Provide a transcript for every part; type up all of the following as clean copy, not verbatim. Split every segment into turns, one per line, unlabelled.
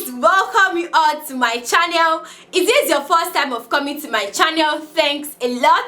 guys, welcome you all to my channel. If this is your first time of coming to my channel, thanks a lot.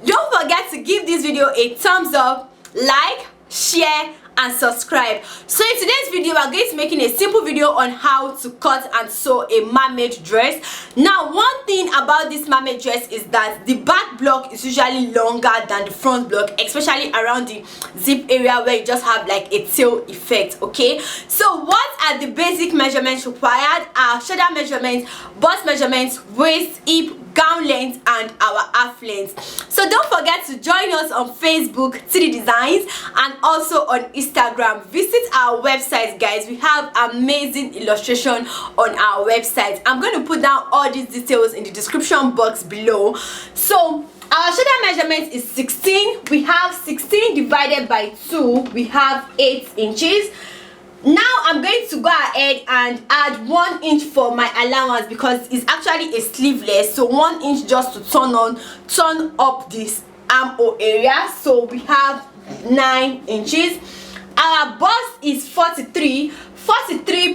Don't forget to give this video a thumbs up, like, share and subscribe. So in today's video, we're going to be making a simple video on how to cut and sew a mermaid dress. Now, one thing about this mermaid dress is that the back block is usually longer than the front block, especially around the zip area where you just have like a tail effect. Okay, so what are the basic measurements required? Our shoulder measurements, bust measurements, waist, hip, gown length and our half length. So don't forget to join us on Facebook, 3D Designs, and also on Instagram. Visit our website, guys. We have amazing illustration on our website. I'm going to put down all these details in the description box below. So our shoulder measurement is 16. We have 16 divided by 2. We have 8 inches. Now I'm going to go ahead and add 1 inch for my allowance because it's actually a sleeveless, so 1 inch just to turn up this armhole area. So we have 9 inches. Our bust is 43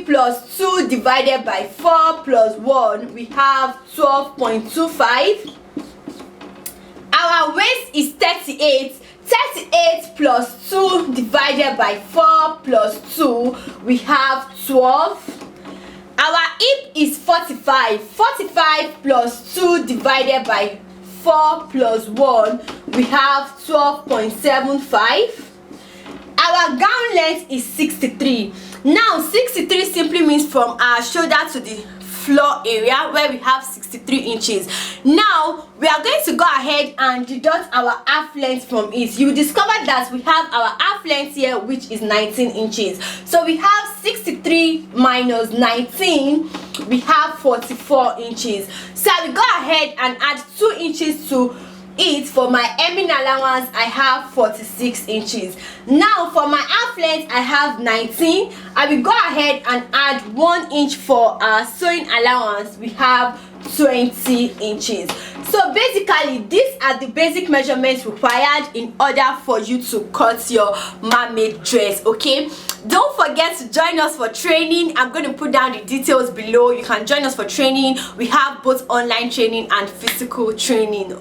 plus 2 divided by 4 plus 1, we have 12.25. Our waist is 38 plus 2 divided by 4 plus 2, we have 12. Our hip is 45 plus 2 divided by 4 plus 1, we have 12.75. Our gown length is 63. Now 63 simply means from our shoulder to the floor area where we have 63 inches. Now we are going to go ahead and deduct our half length from it. You will discover that we have our half length here, which is 19 inches. So we have 63 minus 19, we have 44 inches. So I will go ahead and add 2 inches to it. For my hemming allowance, I have 46 inches. Now for my half length, I have 19. I will go ahead and add 1 inch for our sewing allowance. We have 20 inches. So basically, these are the basic measurements required in order for you to cut your mermaid dress. Okay, don't forget to join us for training. I'm going to put down the details below. You can join us for training. We have both online training and physical training.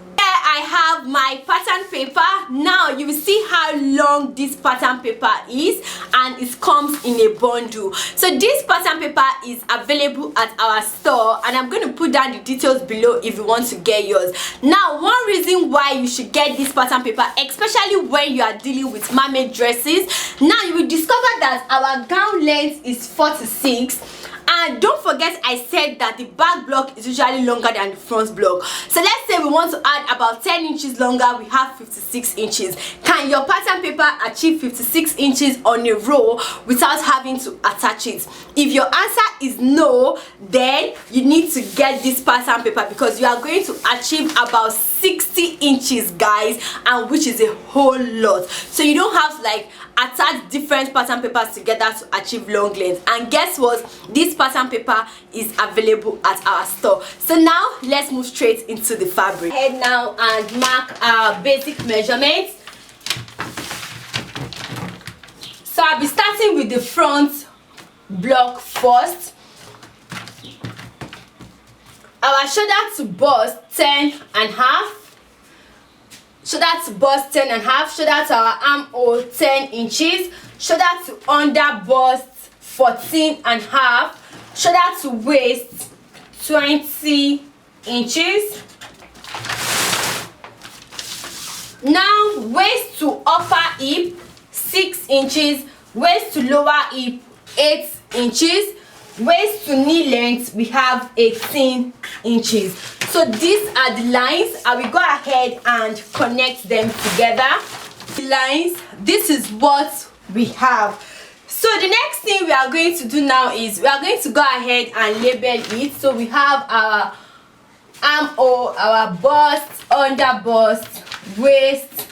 I have my pattern paper. Now you will see how long this pattern paper is, and it comes in a bundle. So this pattern paper is available at our store, and I'm going to put down the details below if you want to get yours. Now, one reason why you should get this pattern paper, especially when you are dealing with mermaid dresses, now you will discover that our gown length is 46. And don't forget, I said that the back block is usually longer than the front block. So let's say we want to add about 10 inches longer, we have 56 inches. Can your pattern paper achieve 56 inches on a row without having to attach it? If your answer is no, then you need to get this pattern paper because you are going to achieve about 60 inches, guys, and which is a whole lot. So you don't have to like attach different pattern papers together to achieve long length. And guess what? This pattern paper is available at our store. So now let's move straight into the fabric. Head now and mark our basic measurements. So I'll be starting with the front block first. Our shoulder to bust 10.5. Shoulder to bust 10.5. Shoulder to our armhole 10 inches. Shoulder to under bust 14.5. Shoulder to waist 20 inches. Now waist to upper hip 6 inches. Waist to lower hip 8 inches. Waist to knee length, we have 18 inches. So these are the lines. I will go ahead and connect them together. The lines, this is what we have. So the next thing we are going to do now is we are going to go ahead and label it. So we have our armhole, our bust, under bust, waist,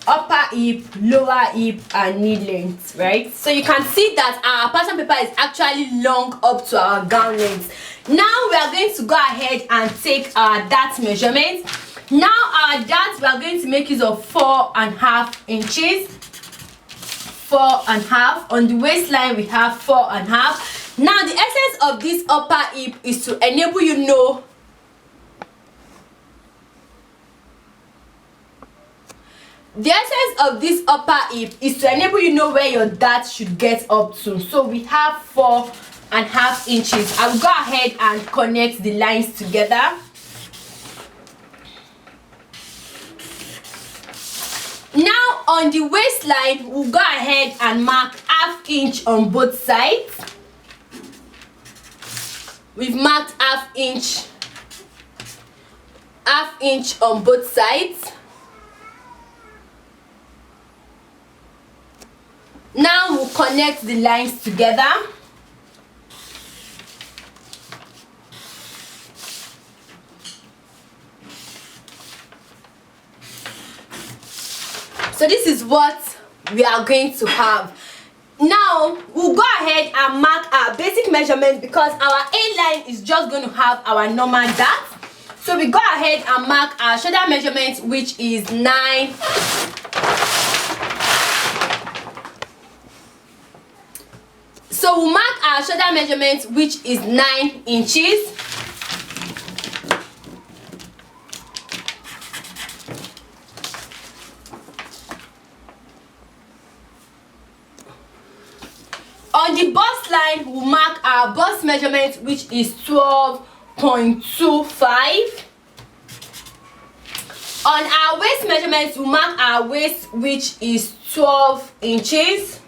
upper hip, lower hip and knee length, right? So you can see that our pattern paper is actually long up to our gown length. Now we are going to go ahead and take our dart measurement. Now our dart, we are going to make use of 4.5 inches. 4.5. On the waistline we have 4.5. Now the essence of this upper hip is to enable you know where your dart should get up to. So we have 4.5 inches. I will go ahead and connect the lines together. Now on the waistline, we'll go ahead and mark 1/2 inch on both sides. We've marked 1/2 inch on both sides. Now we'll connect the lines together. So this is what we are going to have. Now we'll go ahead and mark our basic measurement because our A-line is just going to have our normal dart. So we go ahead and mark our shoulder measurement, which is 9. So we'll mark our shoulder measurement, which is 9 inches. On the bust line, we'll mark our bust measurement, which is 12.25. On our waist measurements, we'll mark our waist, which is 12 inches.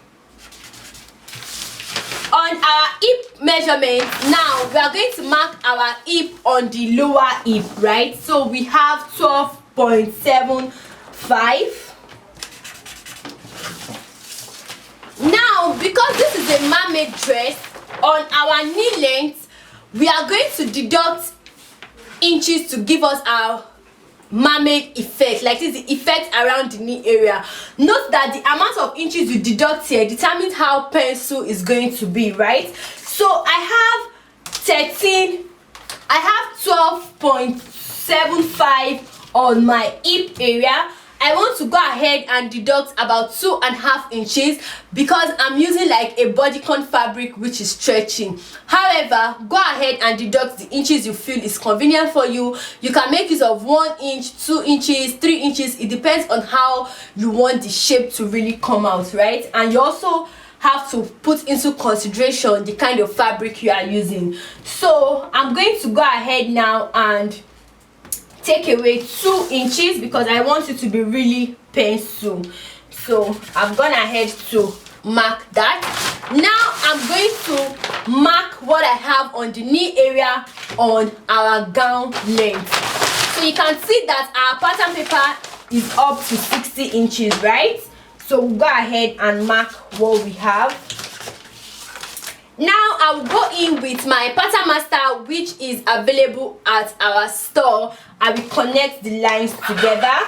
On our hip measurement, now we are going to mark our hip on the lower hip, right? So we have 12.75. Now, because this is a mermaid dress, on our knee length, we are going to deduct inches to give us our mermaid effect, like this, the effect around the knee area. Note that the amount of inches you deduct here determines how pencil is going to be, right? So I have 12.75 on my hip area. I want to go ahead and deduct about 2.5 inches because I'm using like a bodycon fabric which is stretching. However, go ahead and deduct the inches you feel is convenient for you. You can make use of 1 inch, 2 inches, 3 inches. It depends on how you want the shape to really come out, right? And you also have to put into consideration the kind of fabric you are using. So I'm going to go ahead now and take away 2 inches because I want it to be really pencil. So I've gone ahead to mark that. Now I'm going to mark what I have on the knee area on our gown length. So you can see that our pattern paper is up to 60 inches, right? So we'll go ahead and mark what we have. Now I'll go in with my pattern master, which is available at our store. I will connect the lines together.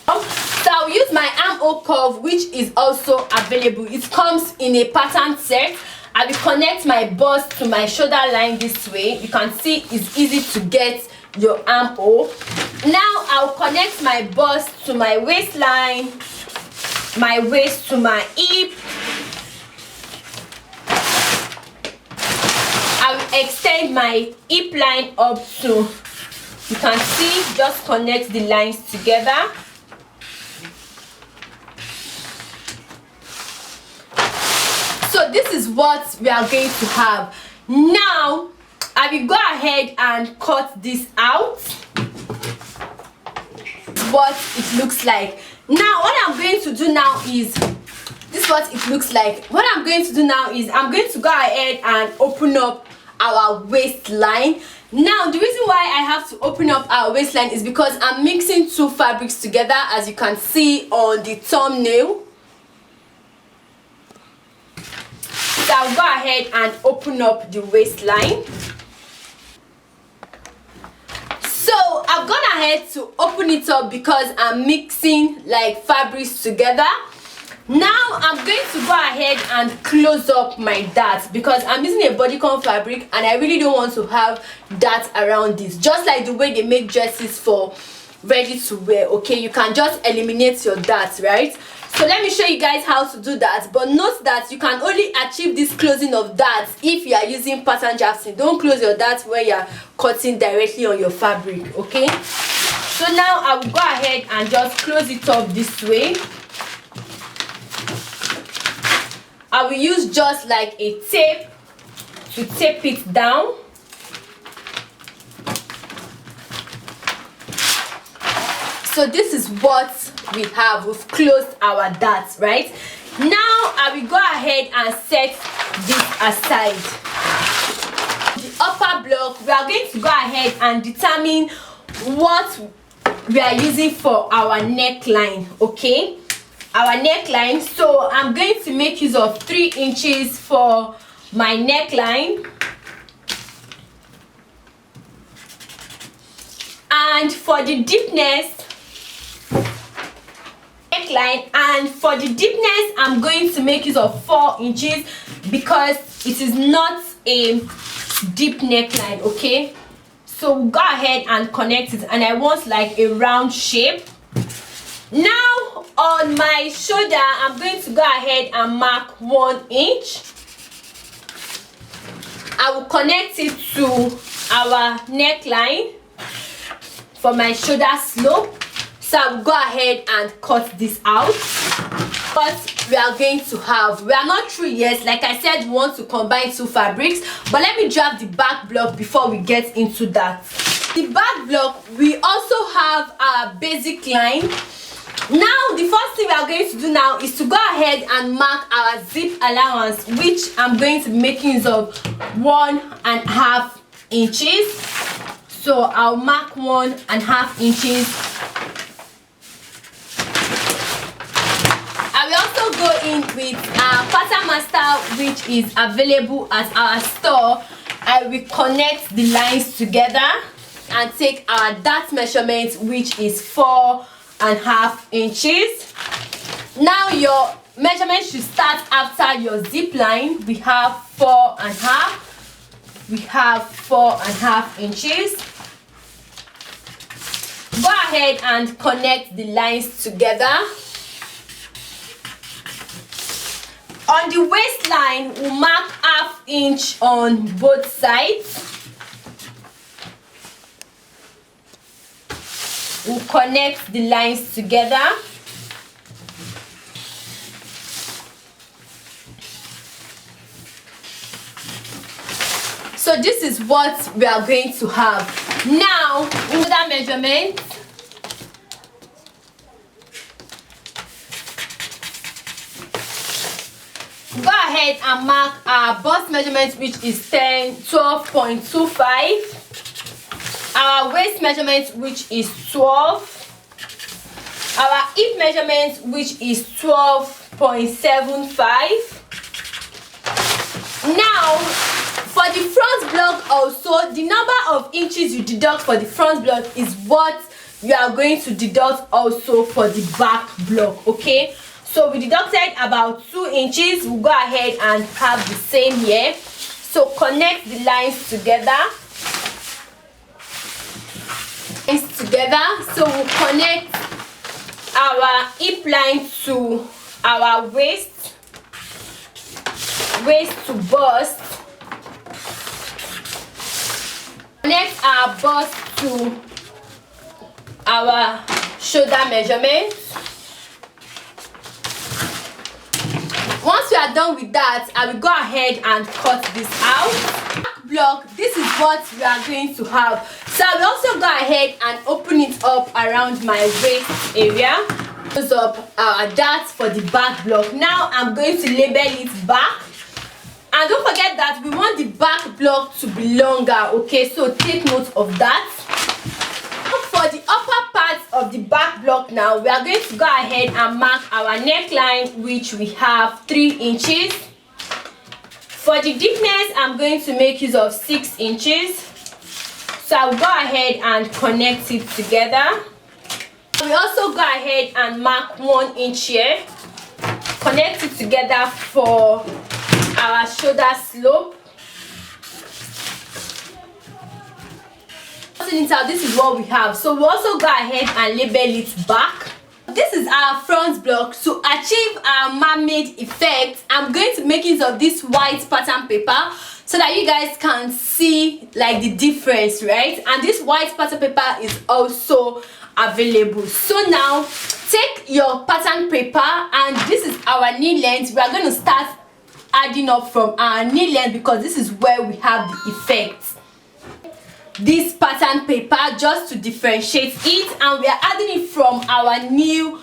So I'll use my armhole curve, which is also available. It comes in a pattern set. I will connect my bust to my shoulder line this way. You can see it's easy to get your armhole. Now I'll connect my bust to my waistline, my waist to my hip. I will extend my hip line up to, you can see, just connect the lines together. So this is what we are going to have. Now I will go ahead and cut this out. What it looks like. Now what I'm going to do now is, this is what it looks like. What I'm going to do now is I'm going to go ahead and open up our waistline. Now the reason why I have to open up our waistline is because I'm mixing 2 fabrics together, as you can see on the thumbnail. So I'll go ahead and open up the waistline. So I've gone ahead to open it up because I'm mixing like fabrics together. Now I'm going to go ahead and close up my dart because I'm using a bodycon fabric and I really don't want to have dart around this. Just like the way they make dresses for ready to wear, okay? You can just eliminate your dart, right? So let me show you guys how to do that, but note that you can only achieve this closing of darts if you are using pattern drafting. Don't close your darts when you are cutting directly on your fabric, okay? So now I will go ahead and just close it up this way. I will use just like a tape to tape it down. So this is what we have. We've closed our darts, right? Now I will go ahead and set this aside. The upper block, we are going to go ahead and determine what we are using for our neckline, okay? Our neckline. So I'm going to make use of 3 inches for my neckline. And for the deepness, neckline, and for the deepness I'm going to make use of 4 inches because it is not a deep neckline, okay? So we'll go ahead and connect it, and I want like a round shape. Now on my shoulder I'm going to go ahead and mark 1 inch. I will connect it to our neckline for my shoulder slope. So I will go ahead and cut this out. What we are going to have, we are not through yet. Like I said, we want to combine 2 fabrics, but let me draft the back block before we get into that. The back block, we also have our basic line. Now the first thing we are going to do now is to go ahead and mark our zip allowance, which I'm going to be making use of 1.5 inches. So I'll mark 1.5 inches. I will also go in with our pattern master, which is available at our store. I will connect the lines together and take our dart measurement, which is 4.5 inches. Now your measurement should start after your zip line. We have 4.5. We have 4.5 inches. Go ahead and connect the lines together. On the waistline, we'll mark 1/2 inch on both sides. We'll connect the lines together. So this is what we are going to have. Now, another measurement. Go ahead and mark our bust measurement, which is 12.25. Our waist measurement, which is 12. Our hip measurement, which is 12.75. Now, for the front block also, the number of inches you deduct for the front block is what you are going to deduct also for the back block, okay? So we deducted about 2 inches. We'll go ahead and have the same here. So connect the lines together. So we'll connect our hip line to our waist to bust. Connect our bust to our shoulder measurement. Once we are done with that, I will go ahead and cut this out. Block, this is what we are going to have. So I will also go ahead and open it up around my waist area. Close up our darts for the back block. Now I'm going to label it back. And don't forget that we want the back block to be longer, okay? So take note of that. For the upper part of the back block now, we are going to go ahead and mark our neckline, which we have 3 inches. For the deepness, I'm going to make use of 6 inches. So I'll go ahead and connect it together. We also go ahead and mark 1 inch here. Connect it together for our shoulder slope. This is what we have. So we also go ahead and label it back. This is our front block. To achieve our mermaid effect, I'm going to make use of this white pattern paper so that you guys can see like the difference, right? And this white pattern paper is also available. So now take your pattern paper, and this is our knee length. We are going to start adding up from our knee length because this is where we have the effect. This pattern paper just to differentiate it, and we are adding it from our new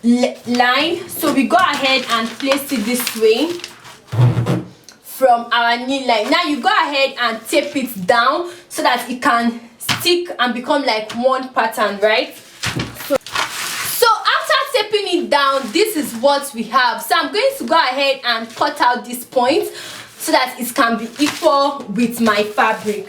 line. So we go ahead and place it this way from our knee line. Now you go ahead and tape it down so that it can stick and become like one pattern, right? So after taping it down, this is what we have. So I'm going to go ahead and cut out this point so that it can be equal with my fabric.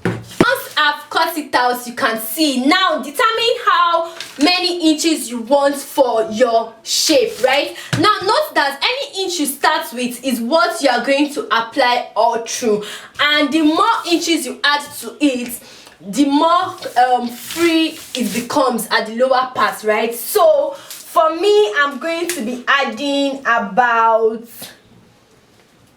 Once I've cut it out, you can see. Now determine how many inches you want for your shape, right? Now note that any inch you start with is what you are going to apply all through, and the more inches you add to it, the more free it becomes at the lower part, right? So for me, I'm going to be adding about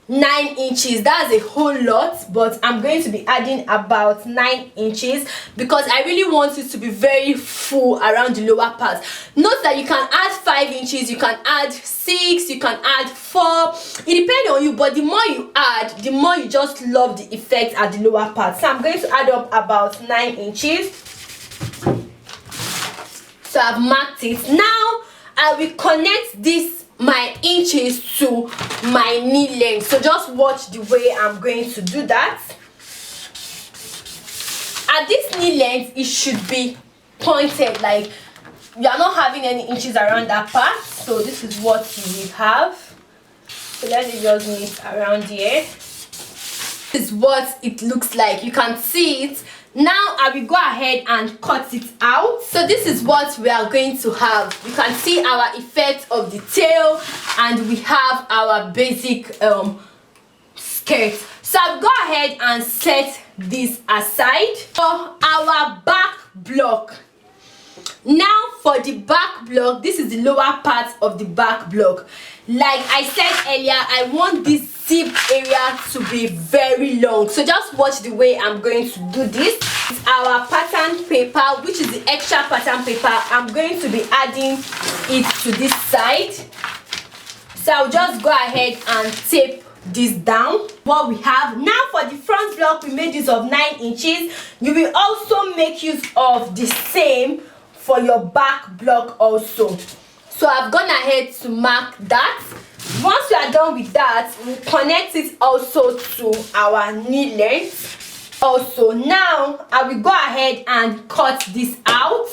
9 inches. That's a whole lot, but I'm going to be adding about 9 inches because I really want it to be very full around the lower part. Note that you can add 5 inches, you can add 6, you can add 4. It depends on you, but the more you add, the more you just love the effect at the lower part. So I'm going to add up about 9 inches. So I've marked it. Now I will connect this my inches to my knee length. So just watch the way I'm going to do that. At this knee length, it should be pointed, like you are not having any inches around that part. So this is what you will have. So let me just knit around here. This is what it looks like. You can see it. Now I will go ahead and cut it out. So this is what we are going to have. You can see our effect of the tail, and we have our basic skirt. So I'll go ahead and set this aside. For our back block, now for the back block, this is the lower part of the back block. Like I said earlier, I want this zip area to be very long. So just watch the way I'm going to do this. It's our pattern paper, which is the extra pattern paper. I'm going to be adding it to this side. So I'll just go ahead and tape this down. What we have now for the front block, we made use of 9 inches. You will also make use of the same for your back block also. So I've gone ahead to mark that. Once we are done with that, we'll connect it also to our knee length. Also, now I will go ahead and cut this out.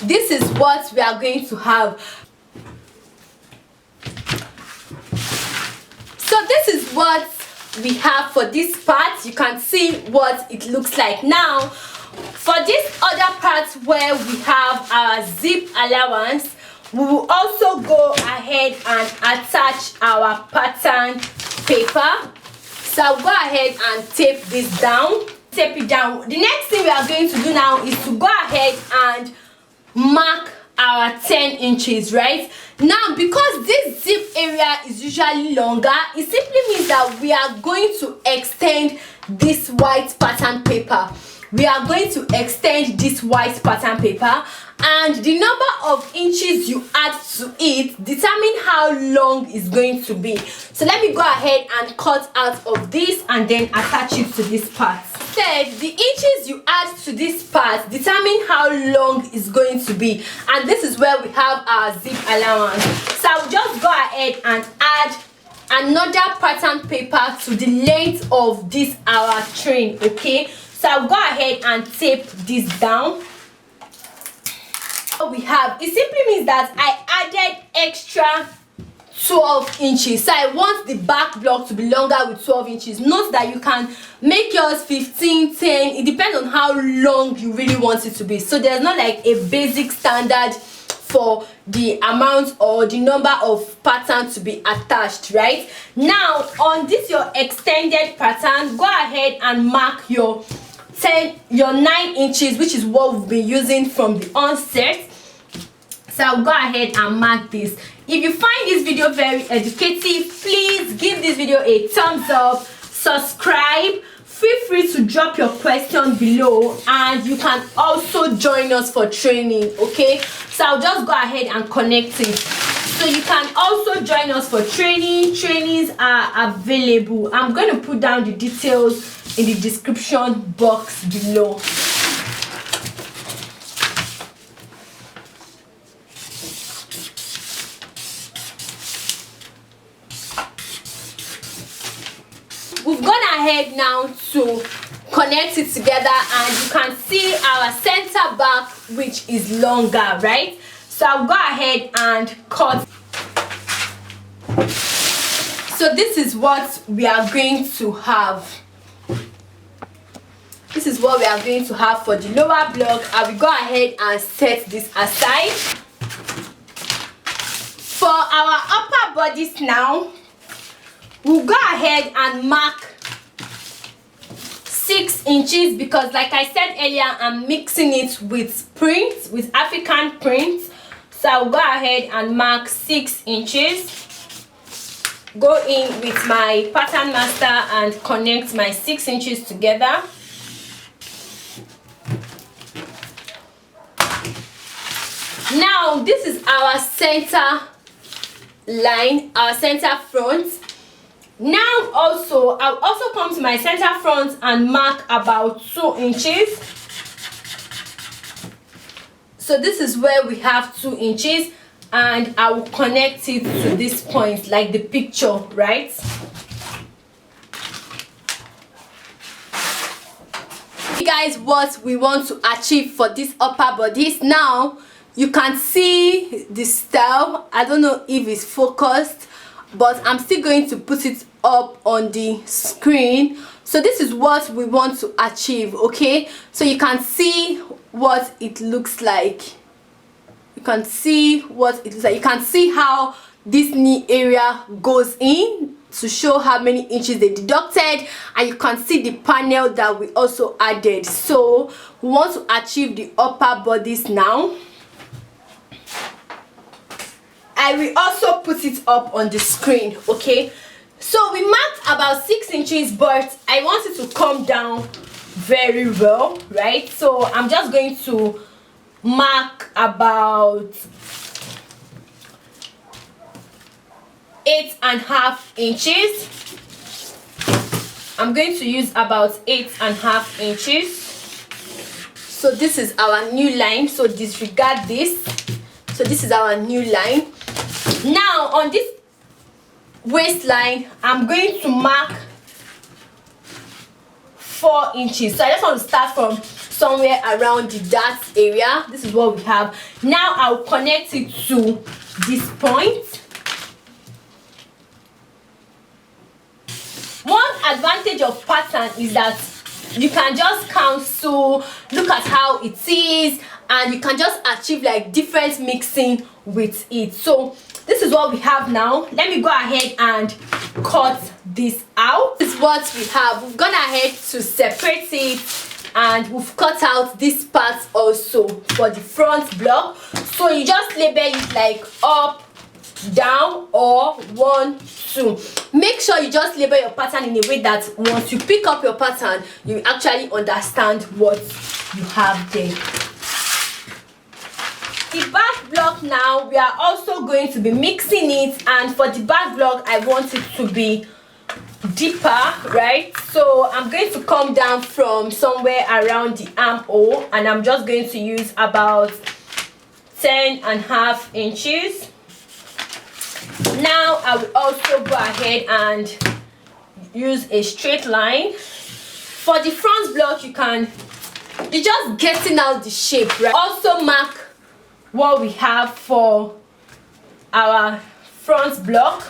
This is what we are going to have. So this is what we have for this part. You can see what it looks like. Now for this other part where we have our zip allowance, we will also go ahead and attach our pattern paper. So I'll go ahead and tape this down. Tape it down. The next thing we are going to do now is to go ahead and mark our 10 inches, right? Now because this zip area is usually longer, it simply means that we are going to extend this white pattern paper. We are going to extend this white pattern paper, and the number of inches you add to it determine how long it's going to be. So let me go ahead and cut out of this and then attach it to this part. Instead, the inches you add to this part determine how long it's going to be, and this is where we have our zip allowance. So I'll just go ahead and add another pattern paper to the length of this our train. Okay, so I'll go ahead and tape this down. What we have, it simply means that I added extra 12 inches. So I want the back block to be longer with 12 inches. Note that you can make yours 15, 10. It depends on how long you really want it to be. So there's not like a basic standard for the amount or the number of pattern to be attached. Right now, on this your extended pattern, go ahead and mark your 9 inches, which is what we've been using from the onset. So I'll go ahead and mark this. If you find this video very educative, please give this video a thumbs up, subscribe. Feel free to drop your question below, and you can also join us for training. Okay, so I'll just go ahead and connect it. So you can also join us for training. Trainings are available. I'm going to put down the details in the description box below. We've gone ahead now to connect it together, and you can see our center back, which is longer, right? So I'll go ahead and cut. So this is what we are going to have. This is what we are going to have for the lower block. I will go ahead and set this aside. For our upper bodice now, we'll go ahead and mark 6 inches, because like I said earlier, I'm mixing it with print, with African print. So I'll go ahead and mark 6 inches. Go in with my pattern master and connect my 6 inches together. Now this is our center line, our center front. Now also, I'll also come to my center front and mark about 2 inches. So this is where we have 2 inches, and I will connect it to this point like the picture, right? Guys, what we want to achieve for this upper bodice. Now you can see the style. I don't know if it's focused, but I'm still going to put it up on the screen. So this is what we want to achieve. Okay, so you can see what it looks like. You can see what it looks like. You can see how this knee area goes in to show how many inches they deducted, and you can see the panel that we also added. So we want to achieve the upper bodice now. I will also put it up on the screen. Okay, so we marked about 6 inches, but I want it to come down very well, right? So I'm just going to mark about 8.5 inches. I'm going to use about 8.5 inches. So this is our new line, so disregard this. So this is our new line. Now on this waistline, I'm going to mark 4 inches. So I just want to start from somewhere around the dart area. This is what we have. Now I'll connect it to this point. One advantage of pattern is that you can just cancel, look at how it is, and you can just achieve like different mixing with it. So this is what we have now. Let me go ahead and cut this out. This is what we have. We've gone ahead to separate it, and we've cut out this part also for the front block. So you just label it like up, down, or 1, 2. Make sure you just label your pattern in a way that once you pick up your pattern, you actually understand what you have there. The back block now, we are also going to be mixing it, and for the back block I want it to be deeper, right? So I'm going to come down from somewhere around the armhole, and I'm just going to use about 10.5 inches. Now I will also go ahead and use a straight line. For the front block, you're just getting out the shape, right? Also mark what we have for our front block.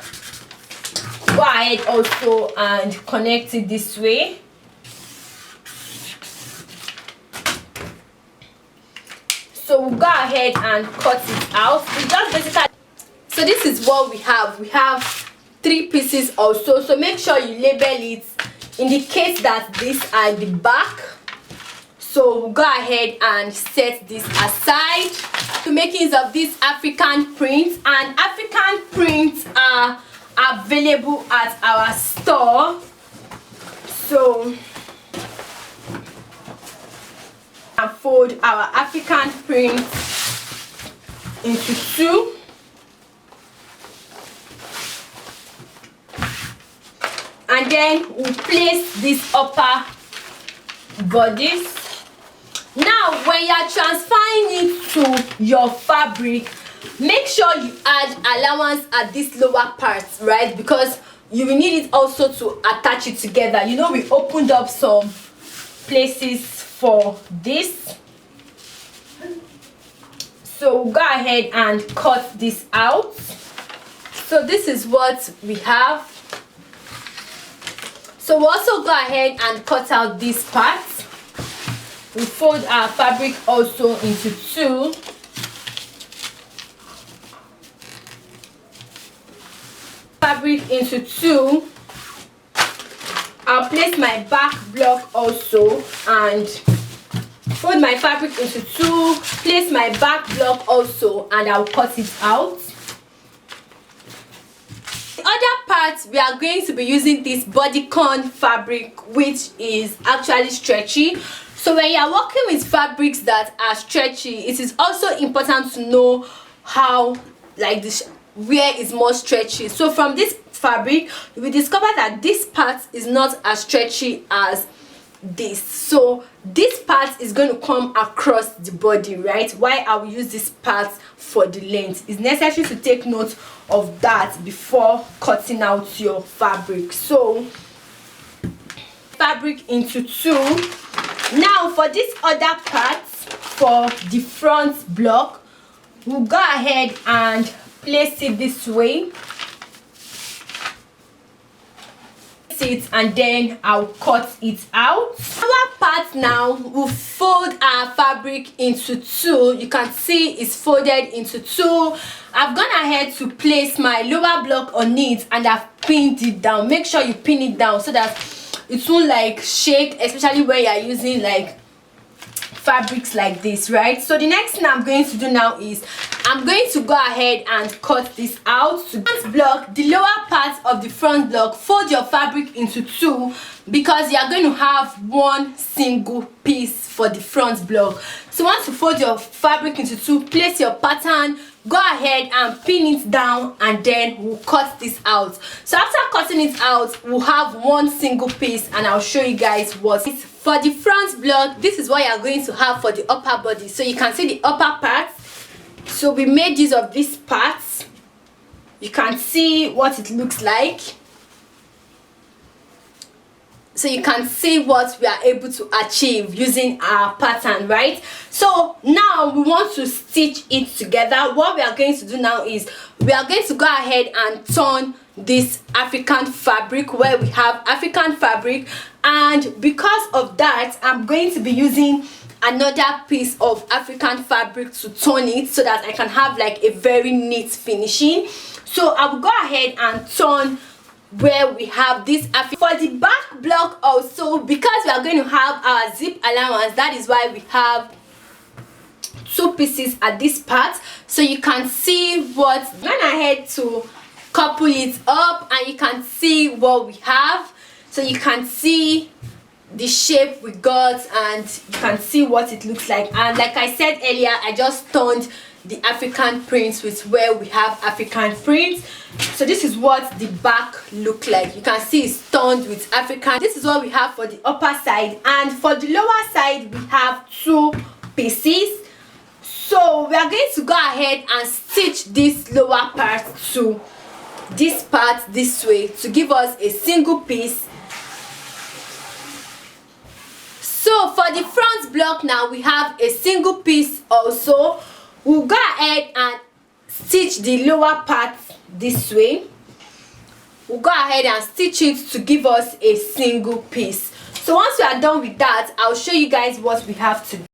Go ahead also and connect it this way. So So we'll go ahead and cut it out. We just basically, so this is what we have. We have 3 pieces also, so make sure you label it, indicate that these are the back. So we'll go ahead and set this aside. To make use of these African prints, and African prints are available at our store. So and fold our African print into 2. And then we'll place these upper bodies. Now when you are transferring it to your fabric, make sure you add allowance at this lower part, right? Because you will need it also to attach it together. You know, we opened up some places for this. So we'll go ahead and cut this out. So this is what we have. So we'll also go ahead and cut out this part. We fold our fabric also into 2. Fabric into 2. I'll place my back block also and fold my fabric into 2, place my back block also, and I'll cut it out. The other part, we are going to be using this bodycon fabric, which is actually stretchy. So when you are working with fabrics that are stretchy, it is also important to know how, like this, where is more stretchy. So from this fabric, you will discover that this part is not as stretchy as this. So this part is going to come across the body, right? Why I will use this part for the length. It's necessary to take note of that before cutting out your fabric. So fabric into 2. Now for this other part, for the front block, we'll go ahead and place it this way. It, and then I'll cut it out. Our part now, we'll fold our fabric into 2. You can see it's folded into 2. I've gone ahead to place my lower block on it and I've pinned it down. Make sure you pin it down so that it won't like shake, especially when you're using like fabrics like this, right? So the next thing I'm going to do now is I'm going to go ahead and cut this out. To front block, the lower part of the front block, fold your fabric into 2 because you are going to have one single piece for the front block. So once you fold your fabric into 2, place your pattern, go ahead and pin it down, and then we'll cut this out. So after cutting it out, we'll have one single piece, and I'll show you guys what it's for the front block. This is what you are going to have for the upper body. So you can see the upper part. So we made use of this part. You can see what it looks like. So you can see what we are able to achieve using our pattern, right? So now we want to stitch it together. What we are going to do now is we are going to go ahead and turn this African fabric, where we have African fabric, and because of that I'm going to be using another piece of African fabric to turn it so that I can have like a very neat finishing. So I will go ahead and turn where we have this for the back block also, because we are going to have our zip allowance. That is why we have 2 pieces at this part. So you can see what went ahead to couple it up, and you can see what we have. So you can see the shape we got, and you can see what it looks like. And like I said earlier, I just turned the African prints with where we have African prints. So this is what the back look like. You can see it's turned with African. This is what we have for the upper side, and for the lower side we have 2 pieces. So we are going to go ahead and stitch this lower part to this part this way to give us a single piece. So for the front block now, we have a single piece also. We'll go ahead and stitch the lower part this way. We'll go ahead and stitch it to give us a single piece. So once we are done with that, I'll show you guys what we have to